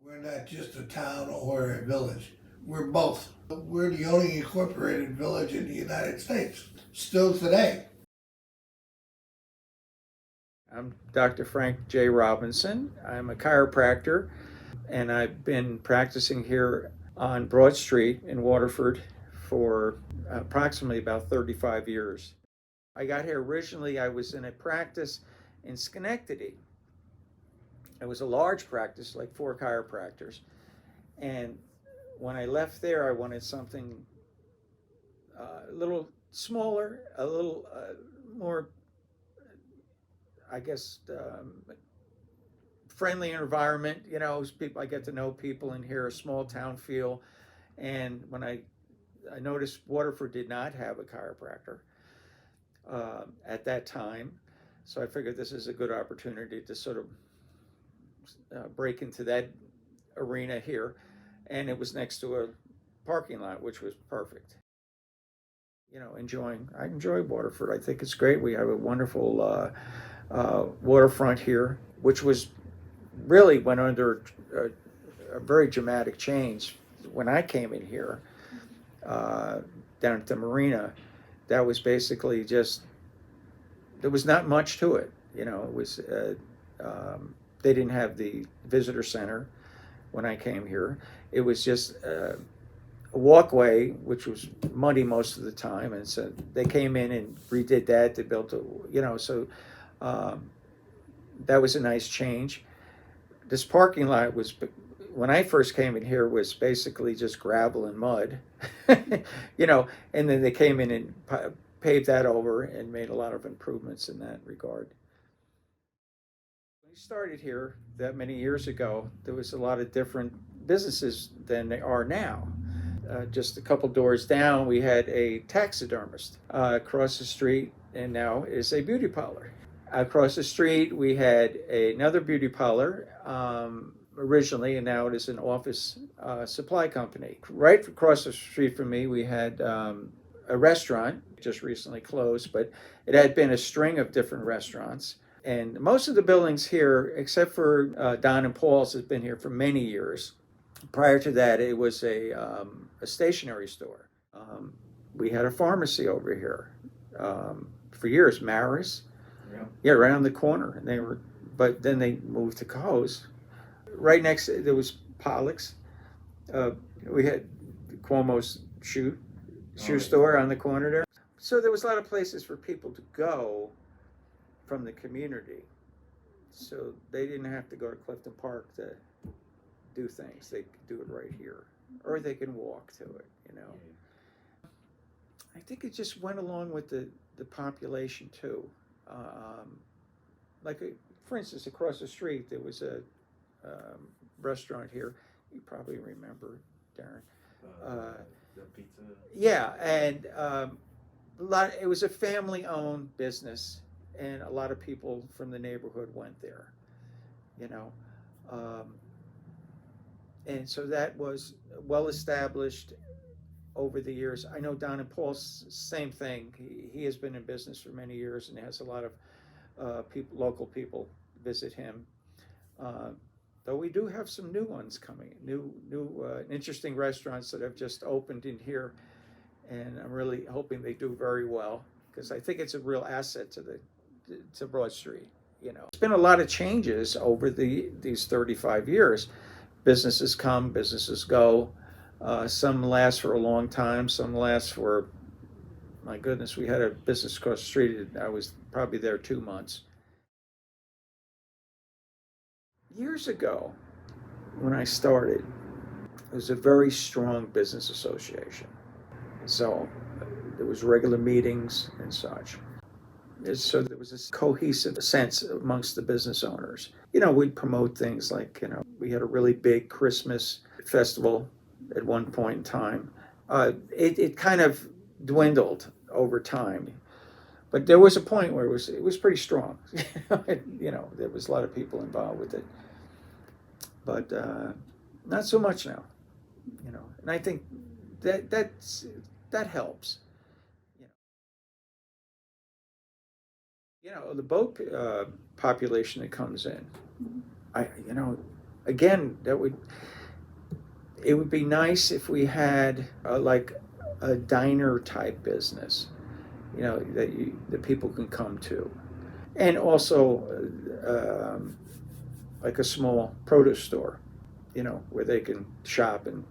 We're not just a town or a village. We're both. We're the only incorporated village in the United States, still today. I'm Dr. Frank J. Robinson. I'm a chiropractor, and I've been practicing here on Broad Street in Waterford for approximately about 35 years. I got here originally, I was in a practice in Schenectady. It was a large practice, like 4 chiropractors. And when I left there, I wanted something a little smaller, a little more, I guess, friendly environment. You know, people, I get to know people in here, a small town feel. And when I noticed Waterford did not have a chiropractor at that time, so I figured this is a good opportunity to sort of break into that arena here. And it was next to a parking lot, which was perfect. You know, I enjoy Waterford. I think it's great. We have a wonderful waterfront here, which was really went under a very dramatic change when I came in here down at the marina. That was basically just, there was not much to it. You know, it was they didn't have the visitor center when I came here. It was just a walkway, which was muddy most of the time, and so they came in and redid that. They built a, you know, so that was a nice change. This parking lot was, when I first came in here, was basically just gravel and mud, you know, and then they came in and paved that over and made a lot of improvements in that regard. When we started here that many years ago, there was a lot of different businesses than there are now. Just a couple doors down, we had a taxidermist. Across the street, and now is a beauty parlor. Across the street, we had another beauty parlor originally, and now it is an office supply company. Right across the street from me, we had a restaurant, just recently closed, but it had been a string of different restaurants. And most of the buildings here, except for Don and Paul's, has been here for many years. Prior to that, it was a stationery store. We had a pharmacy over here for years, Maris. Yeah, right on the corner. And they were, but then they moved to Co's. Right next, there was Pollock's. We had Cuomo's shoe store on the corner there. So there was a lot of places for people to go from the community. So they didn't have to go to Clifton Park to do things. They could do it right here, or they can walk to it, you know. I think it just went along with the population too. Like, for instance, across the street, there was a restaurant here. You probably remember, Darren. The pizza. Yeah, and it was a family-owned business, and a lot of people from the neighborhood went there, you know. And so that was well established over the years. I know Don and Paul's same thing. He has been in business for many years and has a lot of people, local people visit him. Though we do have some new ones coming, new interesting restaurants that have just opened in here, and I'm really hoping they do very well, because I think it's a real asset to Broad Street. You know, it's been a lot of changes over these 35 years. Businesses come, businesses go. Some last for a long time. Some last for, my goodness, we had a business across the street. I was probably there 2 months. Years ago, when I started, it was a very strong business association. So there was regular meetings and such. So there was this cohesive sense amongst the business owners. You know, we'd promote things like, you know, we had a really big Christmas festival at one point in time. It kind of dwindled over time, but there was a point where it was pretty strong. You know, there was a lot of people involved with it, but not so much now. You know, and I think that helps. You know, the boat population that comes in, you know, again, it would be nice if we had like a diner type business, that people can come to, and also like a small produce store, where they can shop and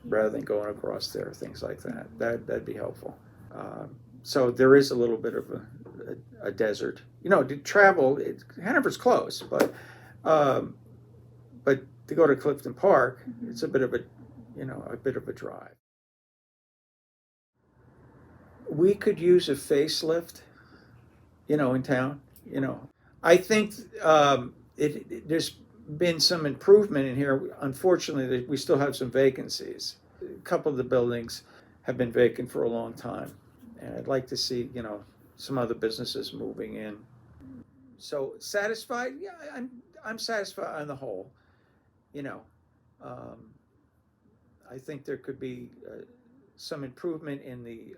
rather than going across there, things like that. That'd be helpful. So there is a little bit of a desert. To travel, Hanover's close, but to go to Clifton Park, it's a bit of a drive. We could use a facelift, in town. I think there's been some improvement in here. Unfortunately, we still have some vacancies. A couple of the buildings have been vacant for a long time, and I'd like to see, some other businesses moving in. So satisfied? Yeah, I'm satisfied on the whole. Um, I think there could be some improvement in the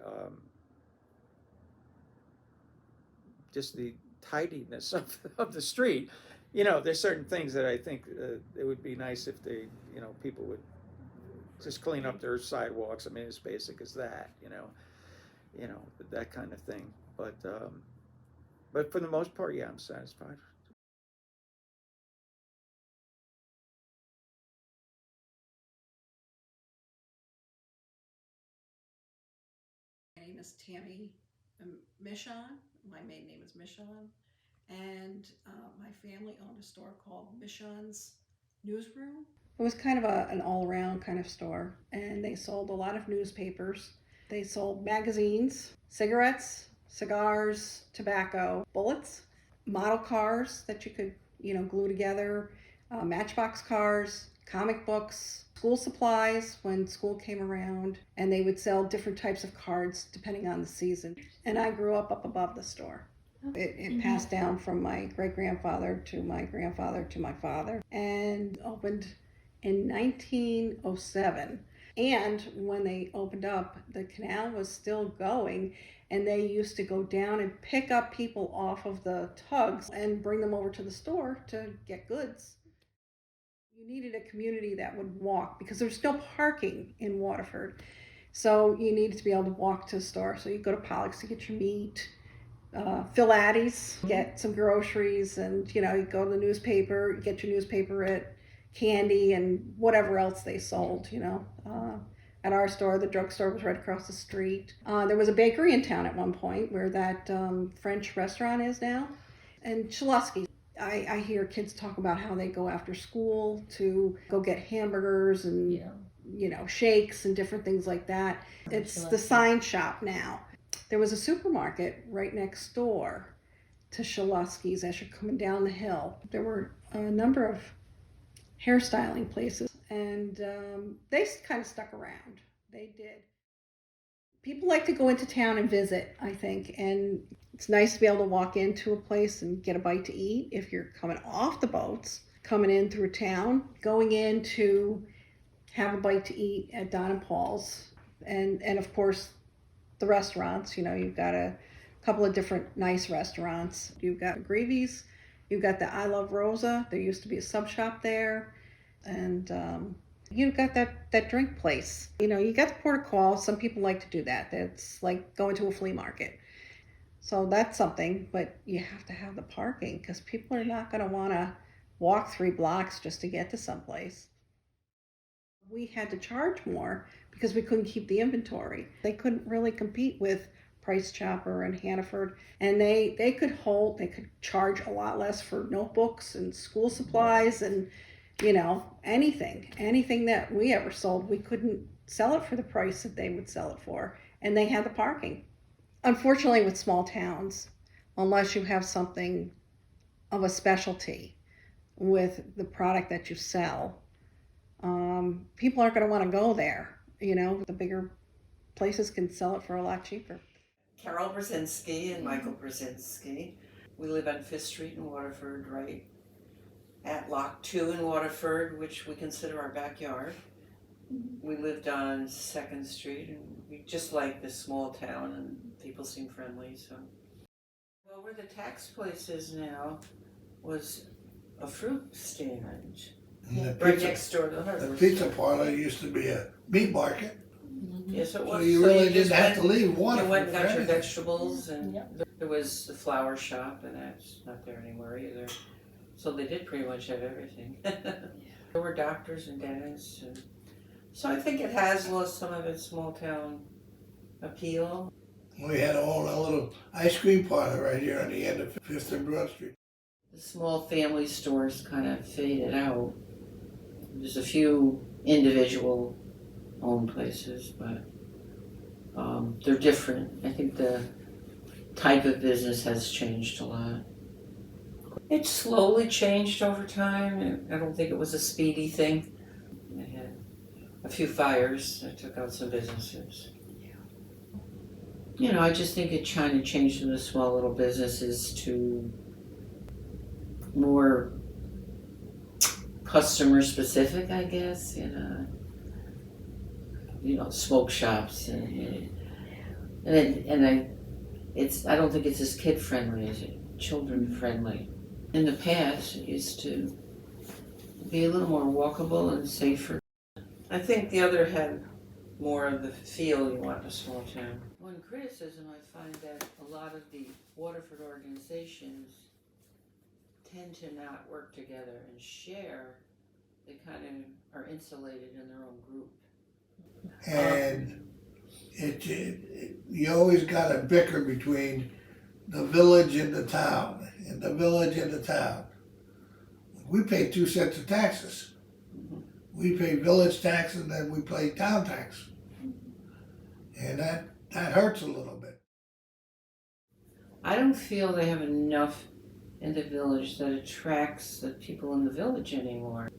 just the tidiness of the street. There's certain things that I think it would be nice if people would just clean up their sidewalks. I mean, as basic as that, that kind of thing. But for the most part, yeah, I'm satisfied. My name is Tammy Michon. My maiden name is Michon. And my family owned a store called Michon's Newsroom. It was kind of an all-around kind of store, and they sold a lot of newspapers. They sold magazines, cigarettes, cigars, tobacco, bullets, model cars that you could, glue together, matchbox cars, comic books, school supplies when school came around, and they would sell different types of cards depending on the season. And I grew up above the store. It passed down from my great-grandfather to my grandfather to my father, and opened in 1907. And when they opened up, the canal was still going, and they used to go down and pick up people off of the tugs and bring them over to the store to get goods. You needed a community that would walk because there's no parking in Waterford. So you needed to be able to walk to the store. So you go to Pollock's to get your meat, Phil Addie's, get some groceries, and you go to the newspaper, get your newspaper at candy and whatever else they sold. At our store, the drugstore was right across the street. There was a bakery in town at one point where that French restaurant is now, and Chalosky. I hear kids talk about how they go after school to go get hamburgers and shakes and different things like that. It's the sign shop now. There was a supermarket right next door to Chalosky's as you're coming down the hill. There were a number of hairstyling places, and they kind of stuck around. They did. People like to go into town and visit, I think, and it's nice to be able to walk into a place and get a bite to eat if you're coming off the boats, coming in through town, going in to have a bite to eat at Don and Paul's, and of course the restaurants. You've got a couple of different nice restaurants. You've got Greavy's, you've got the I Love Rosa. There used to be a sub shop there, and you've got that drink place. You got the port of call. Some people like to do that. That's like going to a flea market. So that's something, but you have to have the parking because people are not going to want to walk 3 blocks just to get to someplace. We had to charge more because we couldn't keep the inventory. They couldn't really compete with Price Chopper and Hannaford, and they could charge a lot less for notebooks and school supplies and anything that we ever sold. We couldn't sell it for the price that they would sell it for, and they had the parking. Unfortunately, with small towns, unless you have something of a specialty with the product that you sell, people aren't going to want to go there. The bigger places can sell it for a lot cheaper. Carol Brazinski and Michael Brazinski. We live on 5th Street in Waterford, right at Lock 2 in Waterford, which we consider our backyard. We lived on 2nd Street, and we just like this small town, and people seem friendly. So, well, where the tax place is now was a fruit stand. And the Right pizza, next door to the the hardware pizza store. parlor used to be a meat market, Yes, it so was. you really just didn't have to went- leave You Waterford went and for got your anything. vegetables, and there was the flower shop, and that's not there anymore either. So they did pretty much have everything. There were doctors and dentists, and so I think it has lost some of its small town appeal. We had a little ice cream parlor right here on the end of 5th and Broad Street. The small family stores kind of faded out. There's a few individual owned places, but they're different. I think the type of business has changed a lot. It's slowly changed over time, and I don't think it was a speedy thing. They had a few fires that took out some businesses. You know, I just think it kind of changed from the small little businesses to more customer specific, I guess. Smoke shops and I don't think it's as kid friendly as children friendly. In the past, it used to be a little more walkable and safer. I think the other had more of the feel you want in a small town. One criticism, I find that a lot of the Waterford organizations tend to not work together and share. They kind of are insulated in their own group. And you always got to bicker between the village and the town, and the village and the town. We pay 2 sets of taxes. We pay village tax and then we pay town tax. And that hurts a little bit. I don't feel they have enough in the village that attracts the people in the village anymore.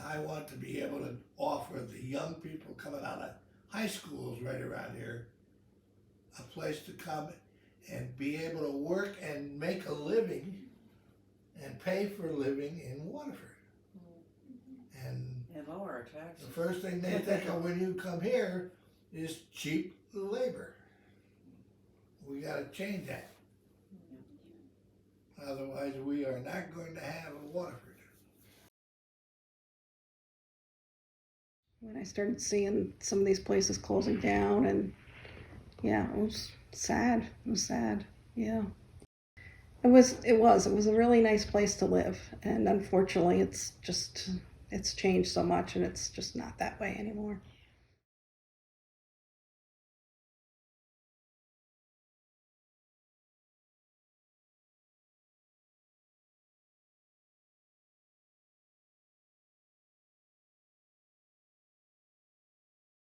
I want to be able to offer the young people coming out of high schools right around here a place to come and be able to work and make a living and pay for a living in Waterford. And lower our taxes. the first thing they think of when you come here is cheap labor. We gotta change that. Otherwise, we are not going to have a Waterford. When I started seeing some of these places closing down, and yeah, it was sad. It was sad. Yeah. It was a really nice place to live, and unfortunately it's changed so much, and it's just not that way anymore.